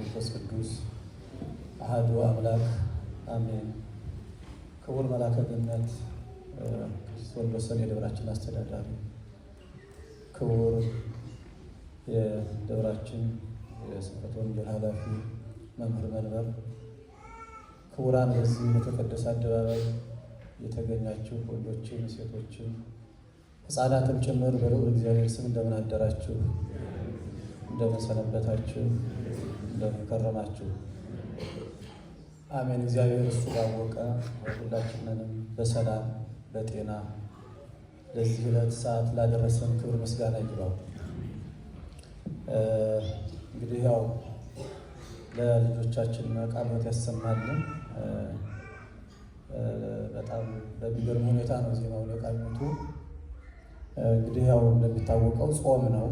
ወመንፈስ ቅዱስ አሐዱ አምላክ አሜን። ክቡር መልአከ ገነት ወንዶሰን የደብራችን አስተዳዳሪ፣ ክቡር የደብራችን የስብከተ ወንጌል ኃላፊ መምህር መንበር፣ ክቡራን በዚህ የተቀደሰ አደባባይ የተገኛችሁ ወንዶችም ሴቶችም ሕፃናትም ጭምር በልዑል እግዚአብሔር ስም እንደምን አደራችሁ? እንደምን ሰነበታችሁ? እንደምን ከረማችሁ? አሜን። እግዚአብሔር እሱ ባወቀ ሁላችንንም በሰላም በጤና ለዚህ ዕለት ሰዓት ላደረሰን ክብር ምስጋና ይግባው። እንግዲህ ያው ለልጆቻችን ቃለ ሕይወት ያሰማልን። በጣም በሚገርም ሁኔታ ነው ዜናውን የቃኙቱ። እንግዲህ ያው እንደሚታወቀው ጾም ነው።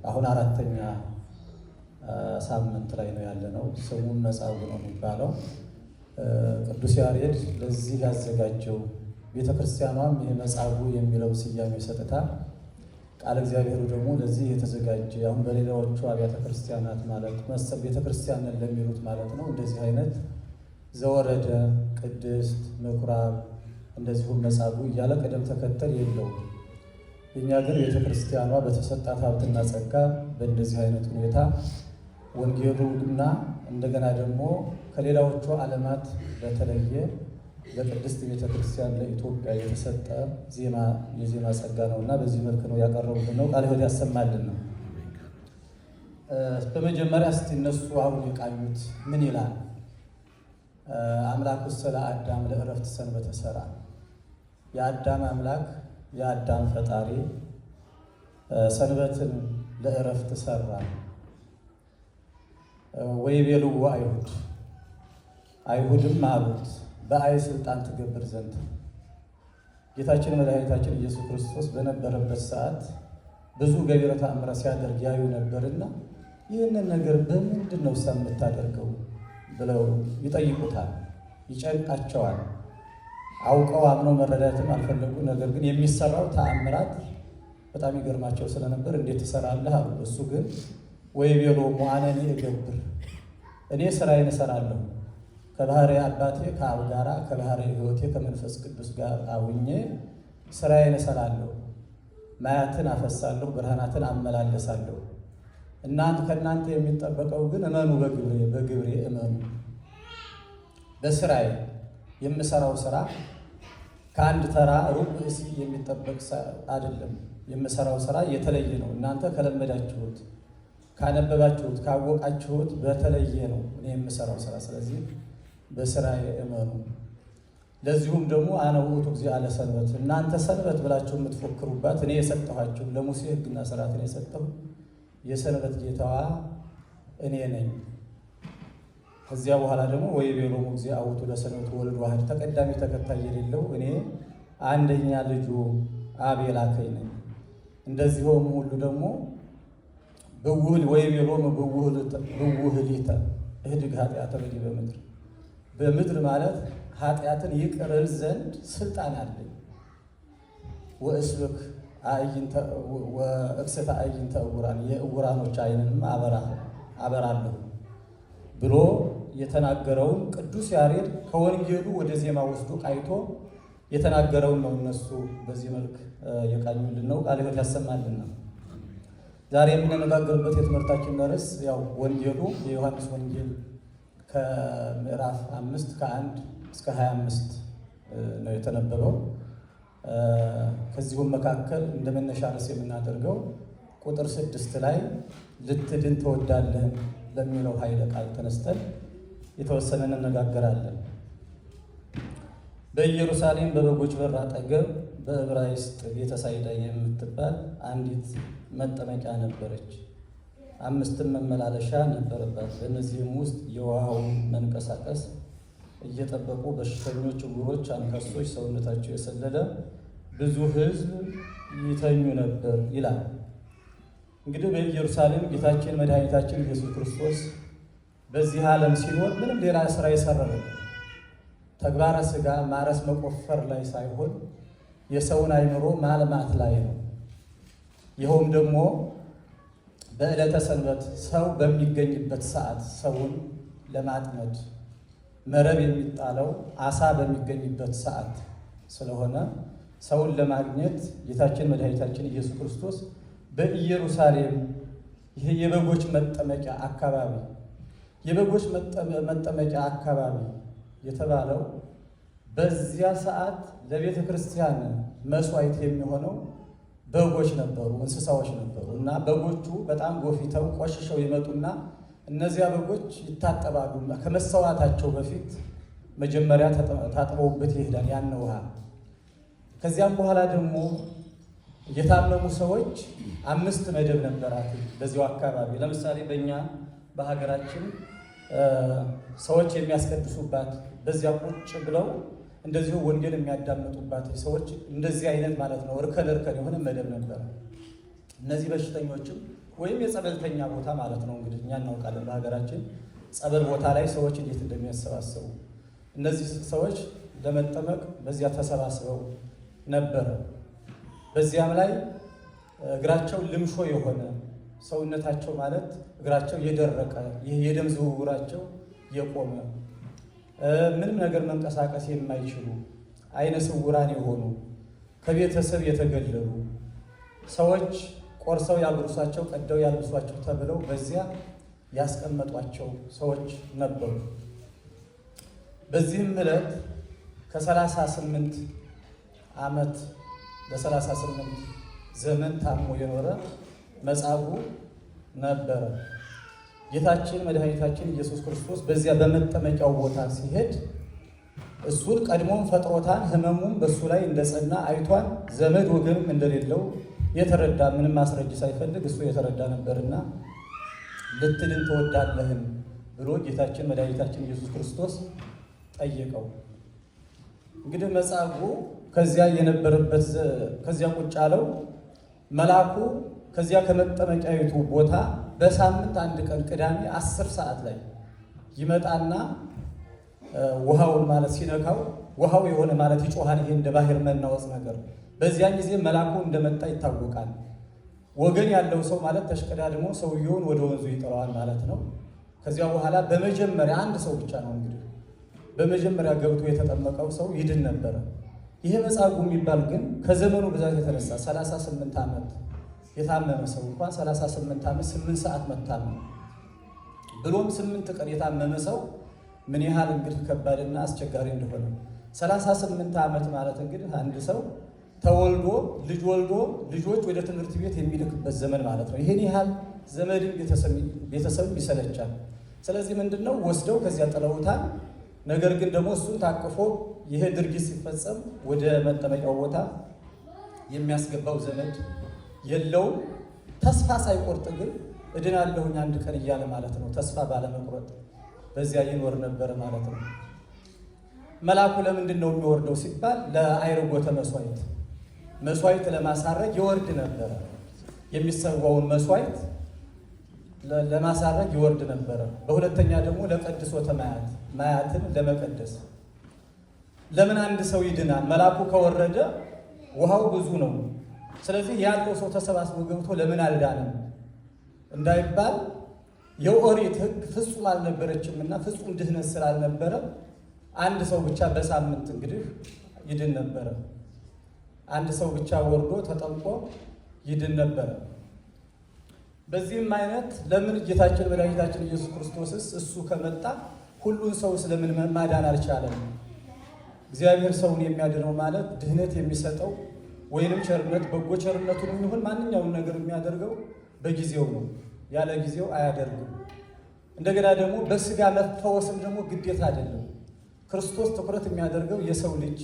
አሁን አራተኛ ሳምንት ላይ ነው ያለነው። ስሙም መጻጉዕ ነው የሚባለው። ቅዱስ ያሬድ ለዚህ ያዘጋጀው ቤተክርስቲያኗም ይህ መጻጉዕ የሚለው ስያሜ ሰጥታ፣ ቃለ እግዚአብሔሩ ደግሞ ለዚህ የተዘጋጀ አሁን በሌላዎቹ አብያተ ክርስቲያናት ማለት መሰል ቤተክርስቲያንን ለሚሉት ማለት ነው እንደዚህ አይነት ዘወረደ፣ ቅድስት፣ ምኩራብ እንደዚሁም መጻጉዕ እያለ ቅደም ተከተል የለውም። የእኛ ግን ቤተክርስቲያኗ በተሰጣት ሀብትና ጸጋ በእንደዚህ አይነት ሁኔታ ወንጌሉና እንደገና ደግሞ ከሌላዎቹ ዓለማት በተለየ ለቅድስት ቤተክርስቲያን ለኢትዮጵያ የተሰጠ የዜማ ጸጋ ነው እና በዚህ መልክ ነው ያቀረቡልን ነው። ቃለ ሕይወት ያሰማልን ነው። በመጀመሪያ እስቲ እነሱ አሁን የቃኙት ምን ይላል? አምላኩ ስለ አዳም ለዕረፍት ሰንበተ ሠራ። የአዳም አምላክ የአዳም ፈጣሪ ሰንበትን ለዕረፍት ሰራ። ወይቤልዎ አይሁድ፣ አይሁድም አሉት በአይ ስልጣን ትገብር ዘንድ። ጌታችን መድኃኒታችን ኢየሱስ ክርስቶስ በነበረበት ሰዓት ብዙ ገቢረ ተአምራት ሲያደርግ ያዩ ነበርና ይህንን ነገር በምንድን ነው የምታደርገው ብለው ይጠይቁታል፣ ይጨንቃቸዋል። አውቀው አምነው መረዳትም አልፈለጉ። ነገር ግን የሚሰራው ተአምራት በጣም ይገርማቸው ስለነበር እንዴት ትሰራለህ አሉ። እሱ ግን ወይቤሎሙ አነኒ እገብር፣ እኔ ስራዬን እሰራለሁ ከባህሪ አባቴ ከአብ ጋራ ከባህሪ ሕይወቴ ከመንፈስ ቅዱስ ጋር አውኜ ስራዬን እሰራለሁ። ማያትን አፈሳለሁ፣ ብርሃናትን አመላለሳለሁ። ከእናንተ የሚጠበቀው ግን እመኑ፣ በግብሬ እመኑ። በስራዬ የምሰራው ስራ ከአንድ ተራ ሩቅ ብእሲ የሚጠበቅ አይደለም። የምሰራው ስራ የተለየ ነው። እናንተ ከለመዳችሁት፣ ካነበባችሁት፣ ካወቃችሁት በተለየ ነው እኔ የምሰራው ስራ። ስለዚህ በስራዬ እመኑ። ለዚሁም ደግሞ አነ ውእቱ እግዚአ ለሰንበት፣ እናንተ ሰንበት ብላችሁ የምትፎክሩባት እኔ የሰጠኋችሁ ለሙሴ ሕግና ሥርዓትን የሰጠሁ የሰንበት ጌታዋ እኔ ነኝ። ከዚያ በኋላ ደግሞ ወይቤሎሙ እግዚአ ውእቱ ለሰንበት ወልድ ዋሕድ፣ ተቀዳሚ ተከታይ የሌለው እኔ አንደኛ ልጁ አብ የላከኝ ነኝ። እንደዚሁም ሁሉ ደግሞ ወይቤሎሙ ብውህሊተ እህድግ ኃጢአተ በዲበ ምድር፣ በምድር ማለት ኃጢአትን ይቅርል ዘንድ ስልጣን አለኝ። ወእስብክ ወእክስተ አዕይንተ ዕውራን፣ የዕውራኖች ዓይንንም አበራለሁ ብሎ የተናገረውን ቅዱስ ያሬድ ከወንጌሉ ወደ ዜማ ወስዶ ቃይቶ የተናገረውን ነው። እነሱ በዚህ መልክ የቃኙልን ነው። ቃለ ሕይወት ያሰማልን ነው። ዛሬ የምንነጋገርበት የትምህርታችን ርዕስ ያው ወንጌሉ የዮሐንስ ወንጌል ከምዕራፍ 5 ከ1 እስከ 25 ነው የተነበበው። ከዚሁም መካከል እንደ መነሻ ርዕስ የምናደርገው ቁጥር 6 ላይ ልትድን ትወዳለህ ለሚለው ኃይለ ቃል ተነስተን የተወሰነ እንነጋገራለን። በኢየሩሳሌም በበጎች በር አጠገብ በዕብራይስጥ ቤተሳይዳ የምትባል አንዲት መጠመቂያ ነበረች። 5 መመላለሻ ነበረባት። በእነዚህም ውስጥ የውሃውን መንቀሳቀስ እየጠበቁ በሽተኞች፣ ዕውሮች፣ አንካሶች፣ ሰውነታቸው የሰለለ ብዙ ሕዝብ ይተኙ ነበር ይላል። እንግዲህ በኢየሩሳሌም ጌታችን መድኃኒታችን ኢየሱስ ክርስቶስ በዚህ ዓለም ሲኖር ምንም ሌላ ስራ የሰራው ተግባረ ሥጋ ማረስ መቆፈር ላይ ሳይሆን የሰውን አእምሮ ማልማት ላይ ነው። ይኸውም ደግሞ በዕለተ ሰንበት ሰው በሚገኝበት ሰዓት ሰውን ለማጥመድ መረብ የሚጣለው አሳ በሚገኝበት ሰዓት ስለሆነ ሰውን ለማግኘት ጌታችን መድኃኒታችን ኢየሱስ ክርስቶስ በኢየሩሳሌም ይሄ የበጎች መጠመቂያ አካባቢ የበጎች መጠመቂያ አካባቢ የተባለው በዚያ ሰዓት ለቤተ ክርስቲያን መስዋዕት የሚሆነው በጎች ነበሩ፣ እንስሳዎች ነበሩ እና በጎቹ በጣም ጎፊተው ቆሽሸው ይመጡና እነዚያ በጎች ይታጠባሉ። ከመሰዋታቸው በፊት መጀመሪያ ታጥበውበት ይሄዳል ያን ውሃ። ከዚያም በኋላ ደግሞ የታመሙ ሰዎች 5 መደብ ነበራት በዚያው አካባቢ። ለምሳሌ በእኛ በሀገራችን ሰዎች የሚያስቀድሱባት በዚያ ቁጭ ብለው እንደዚሁ ወንጌል የሚያዳምጡባት ሰዎች እንደዚህ አይነት ማለት ነው እርከን የሆነ መደብ ነበር። እነዚህ በሽተኞችም ወይም የጸበልተኛ ቦታ ማለት ነው። እንግዲህ እኛ እናውቃለን በሀገራችን ጸበል ቦታ ላይ ሰዎች እንዴት እንደሚያሰባስቡ። እነዚህ ሰዎች ለመጠመቅ በዚያ ተሰባስበው ነበረ። በዚያም ላይ እግራቸው ልምሾ የሆነ ሰውነታቸው ማለት እግራቸው የደረቀ የደም ዝውውራቸው የቆመ ምንም ነገር መንቀሳቀስ የማይችሉ አይነ ስውራን የሆኑ ከቤተሰብ የተገለሉ ሰዎች ቆርሰው ያልብሷቸው ቀደው ያልብሷቸው ተብለው በዚያ ያስቀመጧቸው ሰዎች ነበሩ። በዚህም ዕለት ከ38 ዓመት ለ38 ዘመን ታሞ የኖረ መጻጉዕ ነበረ። ጌታችን መድኃኒታችን ኢየሱስ ክርስቶስ በዚያ በመጠመቂያው ቦታ ሲሄድ እሱን ቀድሞም ፈጥሮታን ሕመሙም በእሱ ላይ እንደጸና አይቷን ዘመድ ወገንም እንደሌለው የተረዳ ምንም ማስረጃ ሳይፈልግ እሱ የተረዳ ነበርና ልትድን ትወዳለህን ብሎ ጌታችን መድኃኒታችን ኢየሱስ ክርስቶስ ጠየቀው። እንግዲህ መጻጉዕ ከዚያ የነበረበት ከዚያ ቁጭ አለው። መልአኩ ከዚያ ከመጠመቂያዊቱ ቦታ በሳምንት አንድ ቀን ቅዳሜ 10 ሰዓት ላይ ይመጣና ውሃውን ማለት ሲነካው ውሃው የሆነ ማለት ይጮሃል። ይሄ እንደ ባህር መናወጽ ነገር በዚያን ጊዜ መልአኩ እንደመጣ ይታወቃል። ወገን ያለው ሰው ማለት ተሽቀዳድሞ ሰውየውን ወደ ወንዙ ይጥለዋል ማለት ነው። ከዚያ በኋላ በመጀመሪያ አንድ ሰው ብቻ ነው እንግዲህ በመጀመሪያ ገብቶ የተጠመቀው ሰው ይድን ነበረ። ይሄ መጻጉዕ የሚባል ግን ከዘመኑ ብዛት የተነሳ 38 ዓመት የታመመ ሰው እንኳን 38 ዓመት 8 ሰዓት መታመም ብሎም 8 ቀን የታመመ ሰው ምን ያህል እንግዲህ ከባድና አስቸጋሪ እንደሆነ 38 ዓመት ማለት እንግዲህ አንድ ሰው ተወልዶ ልጅ ወልዶ ልጆች ወደ ትምህርት ቤት የሚልክበት ዘመን ማለት ነው። ይሄን ያህል ዘመድም ቤተሰብ ይሰለቻል። ስለዚህ ምንድነው ወስደው ከዚያ ጥለውታል። ነገር ግን ደግሞ እሱን ታቅፎ ይሄ ድርጊት ሲፈጸም ወደ መጠመቂያው ቦታ የሚያስገባው ዘመድ የለውም። ተስፋ ሳይቆርጥ ግን እድናለሁኝ አንድ ቀን እያለ ማለት ነው ተስፋ ባለመቁረጥ በዚያ ይኖር ነበር ማለት ነው። መልአኩ ለምንድን ነው የሚወርደው ሲባል ለአይርጎተ መስዋዕት ለማሳረግ ይወርድ ነበረ። የሚሰዋውን መስዋዕት ለማሳረግ ይወርድ ነበረ። በሁለተኛ ደግሞ ለቀድሶተ ማያትን ለመቀደስ። ለምን አንድ ሰው ይድናል? መልአኩ ከወረደ ውሃው ብዙ ነው። ስለዚህ ያለው ሰው ተሰባስቦ ገብቶ ለምን አልዳንም እንዳይባል የኦሪት ሕግ ፍጹም አልነበረችም እና ፍጹም ድህነት ስላልነበረ አንድ ሰው ብቻ በሳምንት እንግዲህ ይድን ነበረ። አንድ ሰው ብቻ ወርዶ ተጠምቆ ይድን ነበረ። በዚህም አይነት ለምን ጌታችን መድኃኒታችን ኢየሱስ ክርስቶስስ እሱ ከመጣ ሁሉን ሰው ስለምን ማዳን አልቻለም? እግዚአብሔር ሰውን የሚያድነው ማለት ድህነት የሚሰጠው ወይንም ቸርነት በጎ ቸርነቱን ይሁን ማንኛውም ነገር የሚያደርገው በጊዜው ነው፣ ያለ ጊዜው አያደርግም። እንደገና ደግሞ በስጋ መፈወስም ደግሞ ግዴታ አይደለም። ክርስቶስ ትኩረት የሚያደርገው የሰው ልጅ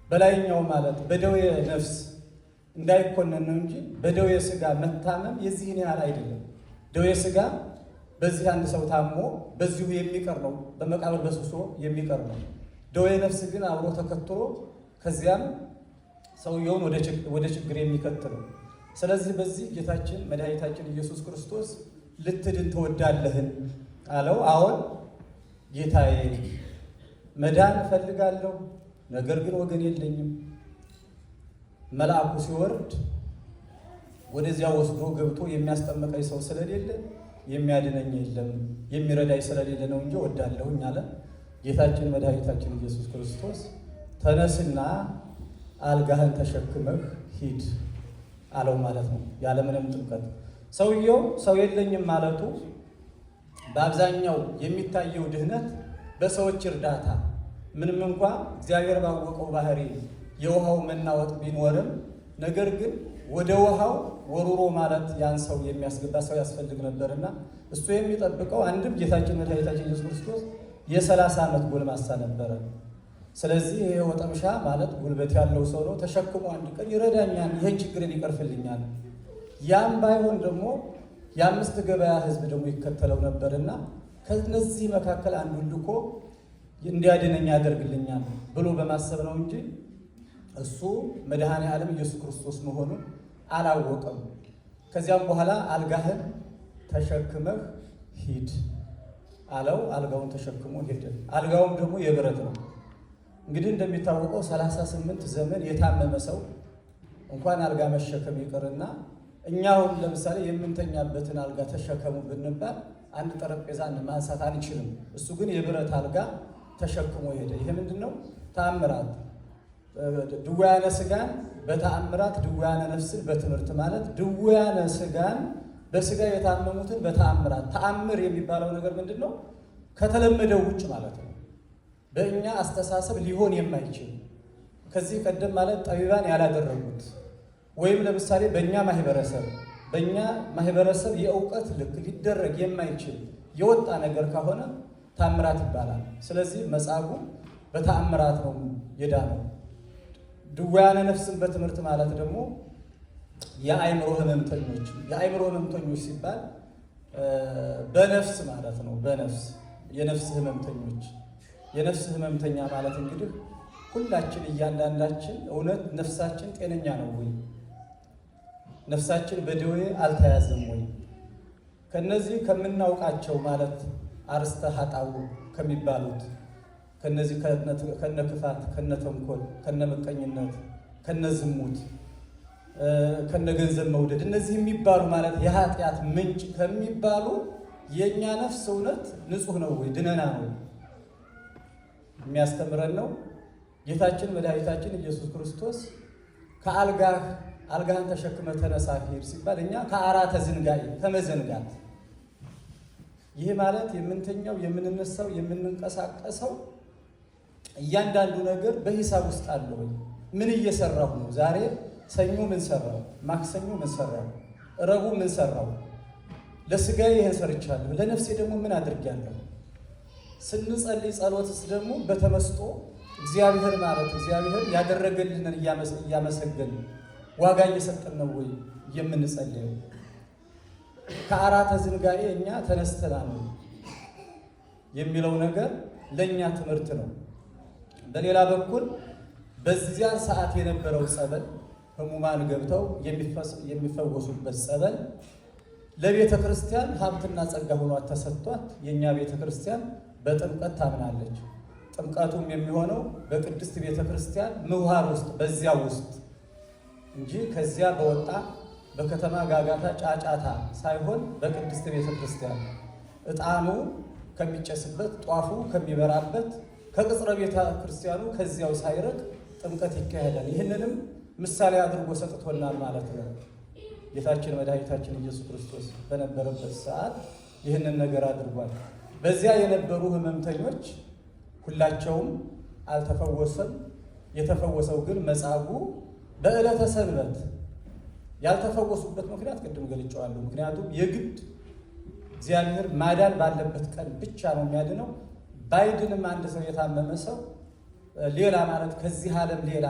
በላይኛው ማለት በደዌ ነፍስ እንዳይኮነን ነው እንጂ በደዌ ስጋ መታመም የዚህን ያህል አይደለም። ደዌ ስጋ በዚህ አንድ ሰው ታሞ በዚሁ የሚቀር ነው፣ በመቃብር በስብሶ የሚቀር ነው። ደዌ ነፍስ ግን አብሮ ተከትሎ ከዚያም ሰውየውን ወደ ችግር የሚከትለው። ስለዚህ በዚህ ጌታችን መድኃኒታችን ኢየሱስ ክርስቶስ ልትድን ትወዳለህን አለው። አዎን ጌታዬ፣ መዳን እፈልጋለሁ፣ ነገር ግን ወገን የለኝም። መልአኩ ሲወርድ ወደዚያ ወስዶ ገብቶ የሚያስጠምቀኝ ሰው ስለሌለ የሚያድነኝ የለም፣ የሚረዳኝ ስለሌለ ነው እንጂ ወዳለሁኝ አለ። ጌታችን መድኃኒታችን ኢየሱስ ክርስቶስ ተነስና አልጋህን ተሸክመህ ሂድ አለው ማለት ነው፣ ያለምንም ጥምቀት። ሰውየው ሰው የለኝም ማለቱ በአብዛኛው የሚታየው ድህነት በሰዎች እርዳታ ምንም እንኳ እግዚአብሔር ባወቀው ባህሪ የውሃው መናወጥ ቢኖርም ነገር ግን ወደ ውሃው ወሩሮ ማለት ያን ሰው የሚያስገባ ሰው ያስፈልግ ነበርና እሱ የሚጠብቀው አንድም ጌታችን መድኃኒታችን ኢየሱስ ክርስቶስ የ30 ዓመት ጎልማሳ ነበረ። ስለዚህ ይሄ ወጠምሻ ማለት ጉልበት ያለው ሰው ነው። ተሸክሞ አንድ ቀን ይረዳኛል፣ ይህን ችግርን ይቀርፍልኛል። ያም ባይሆን ደግሞ የ5 ገበያ ህዝብ ደግሞ ይከተለው ነበርና ከነዚህ መካከል አንዱን ልኮ እንዲያድነኝ ያደርግልኛል ብሎ በማሰብ ነው እንጂ እሱ መድኃኔ ዓለም ኢየሱስ ክርስቶስ መሆኑን አላወቀም። ከዚያም በኋላ አልጋህን ተሸክመህ ሂድ አለው። አልጋውን ተሸክሞ ሄደ። አልጋውም ደግሞ የብረት ነው። እንግዲህ እንደሚታወቀው 38 ዘመን የታመመ ሰው እንኳን አልጋ መሸከም ይቅርና እኛ አሁን ለምሳሌ የምንተኛበትን አልጋ ተሸከሙ ብንባል አንድ ጠረጴዛ ማንሳት አንችልም። እሱ ግን የብረት አልጋ ተሸክሞ ሄደ። ይሄ ምንድነው? ተአምራት ድውያነ ስጋን በተአምራት ድውያነ ነፍስን በትምህርት ማለት ድውያነ ስጋን በስጋ የታመሙትን በተአምራት። ተአምር የሚባለው ነገር ምንድነው? ከተለመደው ውጭ ማለት ነው። በእኛ አስተሳሰብ ሊሆን የማይችል ከዚህ ቀደም ማለት ጠቢባን ያላደረጉት ወይም ለምሳሌ በእኛ ማህበረሰብ የእውቀት ልክ ሊደረግ የማይችል የወጣ ነገር ከሆነ ተአምራት ይባላል። ስለዚህ መጻጉዕ በተአምራት ነው የዳነው። ድውያነ ነፍስን በትምህርት ማለት ደግሞ የአእምሮ ህመምተኞች ሲባል በነፍስ ማለት ነው። የነፍስ ህመምተኞች። የነፍስ ህመምተኛ ማለት እንግዲህ ሁላችን እያንዳንዳችን እውነት ነፍሳችን ጤነኛ ነው ወይ? ነፍሳችን በደዌ አልተያዘም ወይ? ከነዚህ ከምናውቃቸው ማለት አርስተ ኃጣው ከሚባሉት ከነዚህ ከነ ክፋት፣ ከነ ተንኮል፣ ከነ ምቀኝነት፣ ከነ ዝሙት፣ ከነ ገንዘብ መውደድ እነዚህ የሚባሉ ማለት የኃጢአት ምንጭ ከሚባሉ የእኛ ነፍስ እውነት ንጹህ ነው ወይ? ድነና ነው የሚያስተምረን ነው። ጌታችን መድኃኒታችን ኢየሱስ ክርስቶስ አልጋህን ተሸክመ ተነሳ ሂድ ሲባል እኛ ከአራተ ዝንጋኤ ከመዘንጋት ይህ ማለት የምንተኛው የምንነሳው የምንንቀሳቀሰው እያንዳንዱ ነገር በሂሳብ ውስጥ አለ ወይ? ምን እየሰራሁ ነው? ዛሬ ሰኞ ምን ሰራው? ማክሰኞ ምን ሰራው? ረቡዕ ምን ሰራው? ለስጋዬ ይሄን ሰርቻለሁ፣ ለነፍሴ ደግሞ ምን አድርጌያለሁ? ስንጸልይ ጸሎትስ ደግሞ በተመስጦ እግዚአብሔር ያደረገልንን እያመሰገን ዋጋ እየሰጠን ነው ወይ የምንጸልየው? ከአራተ ዝንጋኤ እኛ ተነስተናል የሚለው ነገር ለእኛ ትምህርት ነው። በሌላ በኩል በዚያን ሰዓት የነበረው ጸበል ሕሙማን ገብተው የሚፈወሱበት ጸበል ለቤተ ክርስቲያን ሀብትና ጸጋ ሆኗት ተሰጥቷት የእኛ ቤተ ክርስቲያን በጥምቀት ታምናለች። ጥምቀቱም የሚሆነው በቅድስት ቤተ ክርስቲያን ምህዋር ውስጥ በዚያ ውስጥ እንጂ ከዚያ በወጣ በከተማ ጋጋታ ጫጫታ ሳይሆን በቅድስት ቤተ ክርስቲያን ዕጣኑ ከሚጨስበት ጧፉ ከሚበራበት ከቅጽረ ቤተ ክርስቲያኑ ከዚያው ሳይርቅ ጥምቀት ይካሄዳል። ይህንንም ምሳሌ አድርጎ ሰጥቶናል ማለት ነው። ጌታችን መድኃኒታችን ኢየሱስ ክርስቶስ በነበረበት ሰዓት ይህንን ነገር አድርጓል። በዚያ የነበሩ ህመምተኞች ሁላቸውም አልተፈወሰም። የተፈወሰው ግን መጻጉዕ በዕለተ ሰንበት። ያልተፈወሱበት ምክንያት ቅድም ገልጬዋለሁ። ምክንያቱም የግድ እግዚአብሔር ማዳን ባለበት ቀን ብቻ ነው የሚያድነው። ባይድንም አንድ ሰው የታመመ ሰው ሌላ ማለት ከዚህ ዓለም ሌላ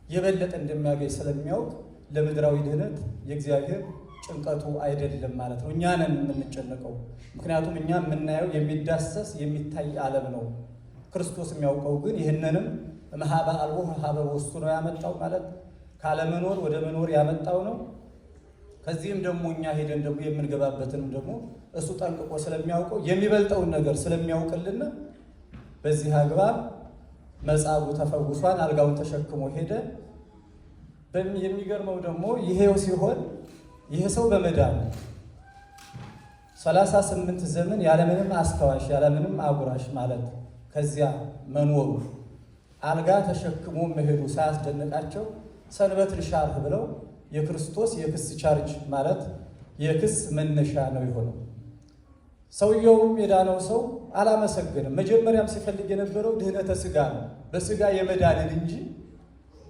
የበለጠ እንደሚያገኝ ስለሚያውቅ ለምድራዊ ድህነት የእግዚአብሔር ጭንቀቱ አይደለም ማለት ነው። እኛ ነን የምንጨነቀው። ምክንያቱም እኛ የምናየው የሚዳሰስ የሚታይ ዓለም ነው። ክርስቶስ የሚያውቀው ግን ይህንንም እምኀበ አልቦ ኀበ ውስጡ ነው ያመጣው ማለት ካለመኖር ወደ መኖር ያመጣው ነው። ከዚህም ደግሞ እኛ ሄደን ደግሞ የምንገባበትንም ደግሞ እሱ ጠንቅቆ ስለሚያውቀው የሚበልጠውን ነገር ስለሚያውቅልን በዚህ አግባብ መጻጉዕ ተፈውሷል። አልጋውን ተሸክሞ ሄደ። የሚገርመው ደግሞ ይሄው ሲሆን ይህ ሰው በመዳኑ 38 ዘመን ያለምንም አስታዋሽ ያለምንም አጉራሽ ማለት ከዚያ መኖሩ አልጋ ተሸክሞ መሄዱ ሳያስደንቃቸው ሰንበት ልሻርህ ብለው የክርስቶስ የክስ ቻርጅ ማለት የክስ መነሻ ነው የሆነው። ሰውየውም የዳነው ሰው አላመሰገንም። መጀመሪያም ሲፈልግ የነበረው ድህነተ ሥጋ ነው፣ በሥጋ የመዳንን እንጂ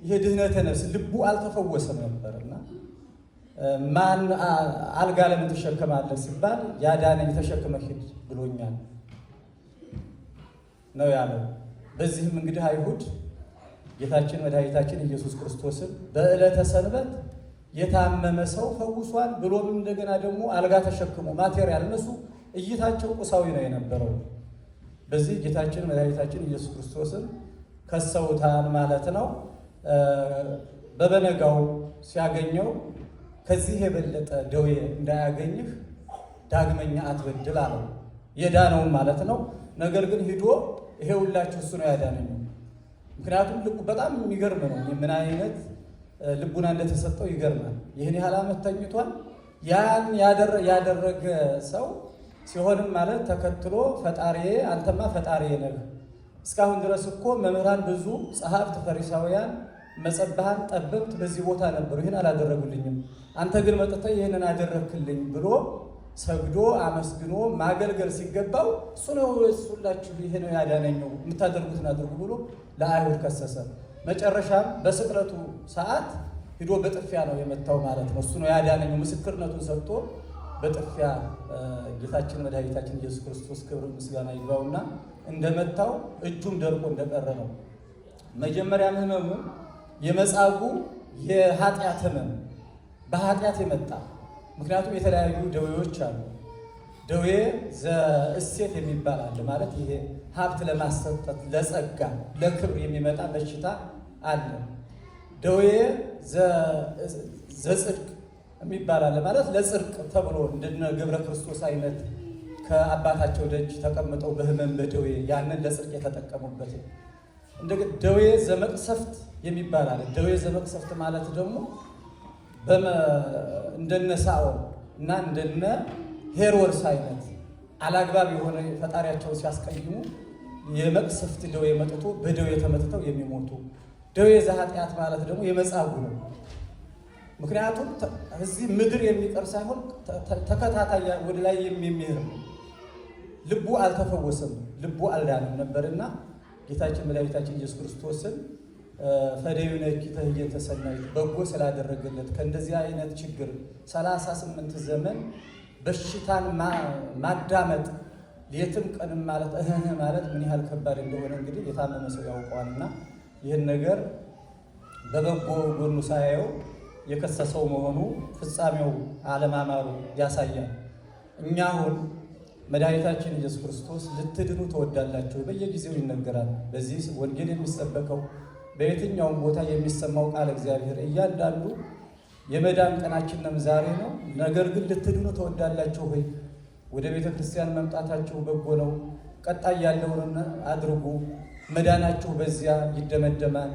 ይሄ ድህነተ ነፍስ ልቡ አልተፈወሰም ነበርና ማን አልጋ ለምን ተሸከማለህ ሲባል ያዳነኝ ተሸክመህ ሂድ ብሎኛል ነው ያለው። በዚህም እንግዲህ አይሁድ ጌታችን መድኃኒታችን ኢየሱስ ክርስቶስን በዕለተ ሰንበት የታመመ ሰው ፈውሷል ብሎም እንደገና ደግሞ አልጋ ተሸክሞ ማቴሪያል እነሱ እይታቸው ቁሳዊ ነው የነበረው። በዚህ ጌታችን መድኃኒታችን ኢየሱስ ክርስቶስን ከሰውታን ማለት ነው። በበነጋው ሲያገኘው ከዚህ የበለጠ ደዌ እንዳያገኝህ ዳግመኛ አትበድል አለው። የዳነውን ማለት ነው። ነገር ግን ሂዶ ይሄ ሁላችሁ እሱ ነው ያዳነኝ። ምክንያቱም ልቡ በጣም የሚገርም ነው። ምን አይነት ልቡና እንደተሰጠው ይገርማል። ይህን ያህል ዓመት ተኝቷል። ያን ያደረገ ሰው ሲሆንም ማለት ተከትሎ ፈጣሪዬ አንተማ ፈጣሪዬ ነህ፣ እስካሁን ድረስ እኮ መምህራን ብዙ ጸሐፍት ፈሪሳውያን መጸባሃን ጠበብት በዚህ ቦታ ነበሩ፣ ይህን አላደረጉልኝም፣ አንተ ግን መጥተህ ይህንን አደረግክልኝ ብሎ ሰግዶ አመስግኖ ማገልገል ሲገባው እሱ ነው እሱላችሁ ይሄ ነው ያዳነኘው የምታደርጉትን አድርጉ ብሎ ለአይሁድ ከሰሰ። መጨረሻም በስቅለቱ ሰዓት ሂዶ በጥፊያ ነው የመታው ማለት ነው። እሱ ነው ያዳነኘው ምስክርነቱን ሰጥቶ በጥፊያ ጌታችን መድኃኒታችን ኢየሱስ ክርስቶስ ክብር ምስጋና ይግባውና እንደመታው እጁም ደርቆ እንደቀረ ነው። መጀመሪያም ህመሙ የመጻጉዕ የኃጢአት ህመም በኃጢአት የመጣ ምክንያቱም የተለያዩ ደዌዎች አሉ። ደዌ ዘእሴት የሚባል አለ ማለት ይሄ ሀብት ለማሰጠት ለጸጋ ለክብር የሚመጣ በሽታ አለ። ደዌ ዘጽድቅ የሚባል አለ ማለት ለጽድቅ ተብሎ እንደነ ገብረ ክርስቶስ አይነት ከአባታቸው ደጅ ተቀምጠው በህመም በደዌ ያንን ለጽድቅ የተጠቀሙበት። እንደገና ደዌ ዘመቅሰፍት የሚባል አለ። ደዌ ዘመቅሰፍት ማለት ደግሞ እንደነ ሳኦል እና እንደነ ሄሮድስ አይነት አላግባብ የሆነ ፈጣሪያቸውን ሲያስቀይሙ የመቅሰፍት ደዌ መጥቶ በደዌ ተመትተው የሚሞቱ። ደዌ ዘኃጢአት ማለት ደግሞ የመጻጉዕ ነው። ምክንያቱም እዚህ ምድር የሚቀር ሳይሆን ተከታታይ ወደ ላይ የሚሄድ ነው። ልቡ አልተፈወሰም፣ ልቡ አልዳንም ነበርና ጌታችን መድኃኒታችን ኢየሱስ ክርስቶስን ፈደዩነኪ ተህየንተ ሰናይት በጎ ስላደረገለት ከእንደዚህ አይነት ችግር 38 ዘመን በሽታን ማዳመጥ ሌትም ቀንም ማለት ማለት ምን ያህል ከባድ እንደሆነ እንግዲህ የታመመ ሰው ያውቀዋልና ይህን ነገር በበጎ ጎኑ ሳያየው የከሰሰው መሆኑ ፍጻሜው አለማማሩ ያሳያል። እኛ አሁን መድኃኒታችን ኢየሱስ ክርስቶስ ልትድኑ ትወዳላችሁ በየጊዜው ይነገራል። በዚህ ወንጌል የሚሰበከው በየትኛውም ቦታ የሚሰማው ቃል እግዚአብሔር እያንዳንዱ የመዳን ቀናችንም ዛሬ ነው። ነገር ግን ልትድኑ ትወዳላችሁ ሆይ ወደ ቤተ ክርስቲያን መምጣታችሁ በጎ ነው፣ ቀጣይ ያለውን አድርጉ፣ መዳናችሁ በዚያ ይደመደማል፣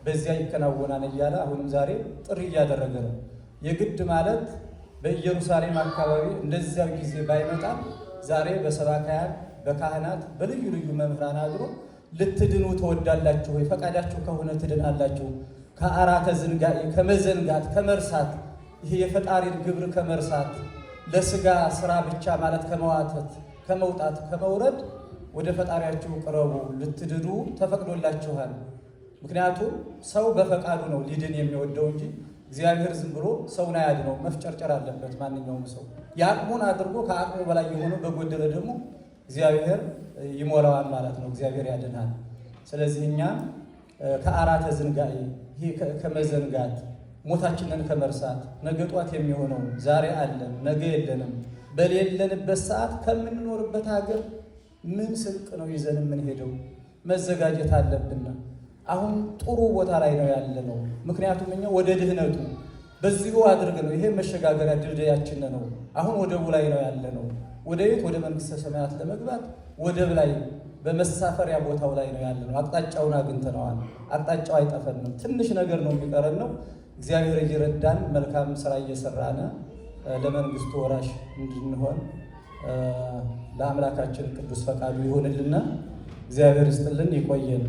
በዚያ ይከናወናል እያለ አሁንም ዛሬ ጥሪ እያደረገ ነው። የግድ ማለት በኢየሩሳሌም አካባቢ እንደዚያው ጊዜ ባይመጣም ዛሬ በሰባካያን በካህናት በልዩ ልዩ መምህራን አድሮ ልትድኑ ትወዳላችሁ ወይ ፈቃዳችሁ ከሆነ ትድናላችሁ፣ ከአራተ ዝንጋኤ ከመዘንጋት ከመርሳት ይሄ የፈጣሪን ግብር ከመርሳት ለስጋ ስራ ብቻ ማለት ከመዋተት ከመውጣት ከመውረድ ወደ ፈጣሪያችሁ ቅረቡ፣ ልትድኑ ተፈቅዶላችኋል። ምክንያቱም ሰው በፈቃዱ ነው ሊድን የሚወደው እንጂ እግዚአብሔር ዝም ብሎ ሰውን አያድነው። መፍጨርጨር አለበት ማንኛውም ሰው የአቅሙን አድርጎ ከአቅሙ በላይ የሆነው በጎደለ ደግሞ እግዚአብሔር ይሞላዋል ማለት ነው። እግዚአብሔር ያድናል። ስለዚህ እኛ ከአራተ ዝንጋኤ ይሄ ከመዘንጋት ሞታችንን ከመርሳት ነገ ጧት የሚሆነው ዛሬ አለን ነገ የለንም በሌለንበት ሰዓት ከምንኖርበት ሀገር ምን ስንቅ ነው ይዘን የምንሄደው? መዘጋጀት አለብን። አሁን ጥሩ ቦታ ላይ ነው ያለነው። ምክንያቱም እኛ ወደ ድህነቱ በዚሁ አድርግ ነው። ይሄ መሸጋገሪያ ድልድያችን ነው። አሁን ወደቡ ላይ ነው ያለነው። ወደ ቤት ወደ መንግስተ ሰማያት ለመግባት ወደብ ላይ በመሳፈሪያ ቦታው ላይ ነው ያለነው። አቅጣጫውን አግኝተነዋል። አቅጣጫው አይጠፈንም። ትንሽ ነገር ነው የሚቀረን ነው። እግዚአብሔር እየረዳን መልካም ስራ እየሰራን ለመንግስቱ ወራሽ እንድንሆን ለአምላካችን ቅዱስ ፈቃዱ ይሁንልና እግዚአብሔር ይስጥልን፣ ይቆየን።